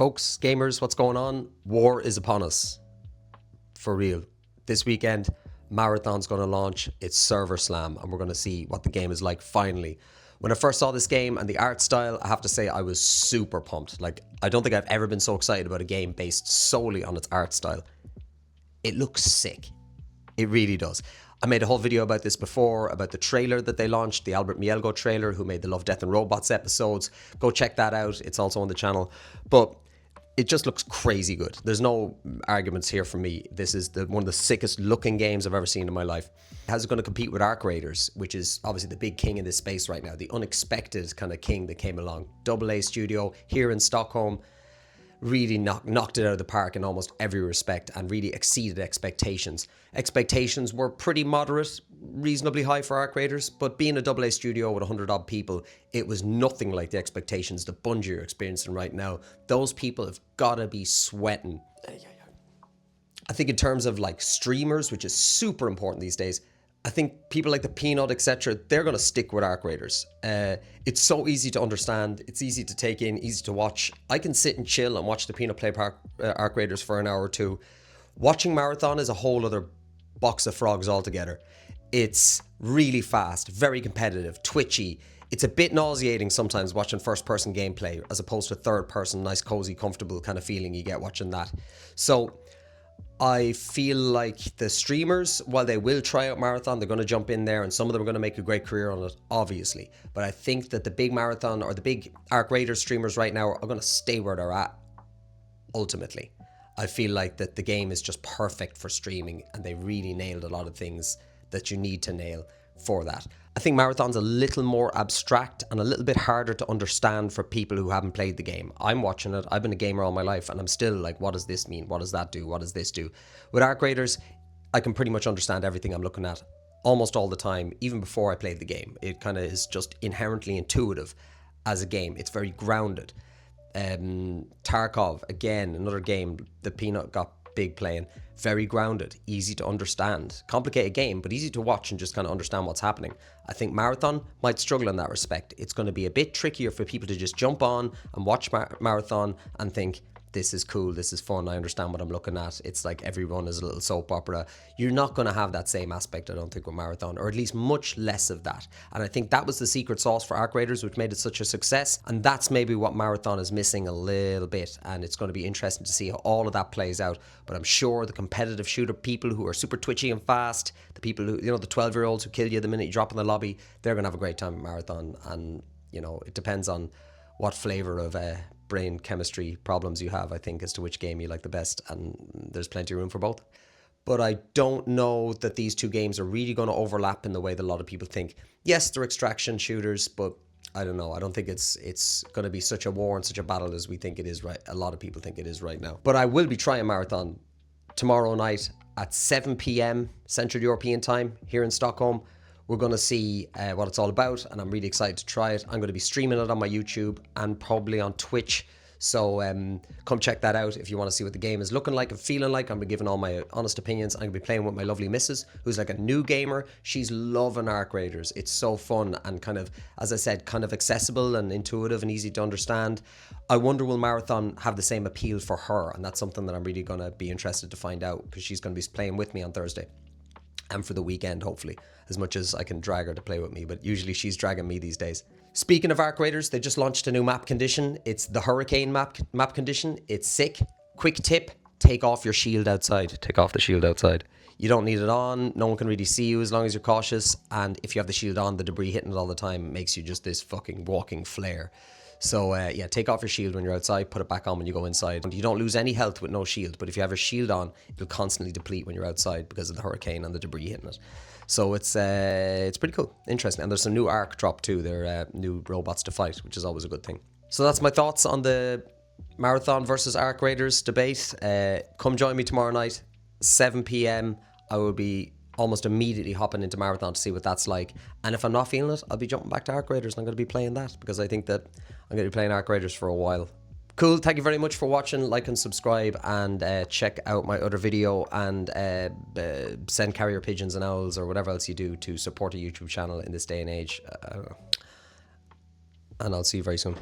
Folks, gamers, what's going on? War is upon us. For real. This weekend, Marathon's going to launch its server slam, and we're going to see what the game is like finally. When I first saw this game and the art style, I have to say I was super pumped. Like, I don't think I've ever been so excited about a game based solely on its art style. It looks sick. It really does. I made a whole video about this before, about the trailer that they launched, the Albert Mielgo trailer, who made the Love, Death and Robots episodes. Go check that out. It's also on the channel. But it just looks crazy good. There's no arguments here for me. This is one of the sickest looking games I've ever seen in my life. How's it going to compete with Arc Raiders, which is obviously the big king in this space right now, the unexpected kind of king that came along. AA studio here in Stockholm. Really knocked it out of the park in almost every respect and really exceeded expectations. Expectations were pretty moderate, reasonably high for Arc Raiders, but being a AA studio with 100 odd people, it was nothing like the expectations that Bungie are experiencing right now. Those people have got to be sweating. I think in terms of like streamers, which is super important these days, I think people like the Peanut, etc., they're going to stick with Arc Raiders. It's so easy to understand. It's easy to take in, easy to watch. I can sit and chill and watch the Peanut play Arc Raiders for an hour or two. Watching Marathon is a whole other box of frogs altogether. It's really fast, very competitive, twitchy. It's a bit nauseating sometimes watching first-person gameplay as opposed to third-person, nice, cozy, comfortable kind of feeling you get watching that. So I feel like the streamers, while they will try out Marathon, they're going to jump in there and some of them are going to make a great career on it, obviously. But I think that the big Marathon or the big Arc Raiders streamers right now are going to stay where they're at, ultimately. I feel like that the game is just perfect for streaming and they really nailed a lot of things that you need to nail for that. I think Marathon's a little more abstract and a little bit harder to understand for people who haven't played the game. I'm watching it. I've been a gamer all my life and I'm still like, what does this mean? What does that do? What does this do? With Arc Raiders, I can pretty much understand everything I'm looking at almost all the time, even before I played the game. It kind of is just inherently intuitive as a game. It's very grounded. Tarkov, again, another game that Peanut got big playing. Very grounded, easy to understand. Complicated game, but easy to watch and just kind of understand what's happening. I think Marathon might struggle in that respect. It's going to be a bit trickier for people to just jump on and watch Marathon and think, this is cool, this is fun, I understand what I'm looking at. It's like every run is a little soap opera. You're not going to have that same aspect, I don't think, with Marathon, or at least much less of that. And I think that was the secret sauce for Arc Raiders, which made it such a success. And that's maybe what Marathon is missing a little bit. And it's going to be interesting to see how all of that plays out. But I'm sure the competitive shooter people who are super twitchy and fast, the people who, the 12-year-olds who kill you the minute you drop in the lobby, they're going to have a great time at Marathon. And, it depends on what flavor of brain chemistry problems you have, I think, as to which game you like the best, and there's plenty of room for both. But I don't know that these two games are really going to overlap in the way that a lot of people think. Yes, they're extraction shooters, but I don't know. I don't think it's going to be such a war and such a battle as we think it is, right? A lot of people think it is right now. But I will be trying Marathon tomorrow night at 7 p.m. Central European time here in Stockholm. We're going to see what it's all about, and I'm really excited to try it. I'm going to be streaming it on my YouTube and probably on Twitch. So come check that out if you want to see what the game is looking like and feeling like. I'm going to be giving all my honest opinions. I'm going to be playing with my lovely missus, who's like a new gamer. She's loving Arc Raiders. It's so fun and kind of, as I said, kind of accessible and intuitive and easy to understand. I wonder, will Marathon have the same appeal for her? And that's something that I'm really going to be interested to find out, because she's going to be playing with me on Thursday. And for the weekend, hopefully, as much as I can drag her to play with me, but usually she's dragging me these days. Speaking of Arc Raiders, they just launched a new map condition. It's the Hurricane map condition. It's sick. Quick tip, take off your shield outside. Take off the shield outside. You don't need it on. No one can really see you as long as you're cautious. And if you have the shield on, the debris hitting it all the time makes you just this fucking walking flare. So yeah, take off your shield when you're outside, put it back on when you go inside. And you don't lose any health with no shield, but if you have your shield on, it'll constantly deplete when you're outside because of the hurricane and the debris hitting it. So it's pretty cool, interesting. And there's some new arc drop too. They're new robots to fight, which is always a good thing. So that's my thoughts on the Marathon versus Arc Raiders debate. Come join me tomorrow night, 7 p.m. I will be almost immediately hopping into Marathon to see what that's like. And if I'm not feeling it, I'll be jumping back to Arc Raiders and I'm going to be playing that, because I think that I'm going to be playing Arc Raiders for a while. Cool, thank you very much for watching. Like and subscribe, and check out my other video, and send carrier pigeons and owls or whatever else you do to support a YouTube channel in this day and age. And I'll see you very soon.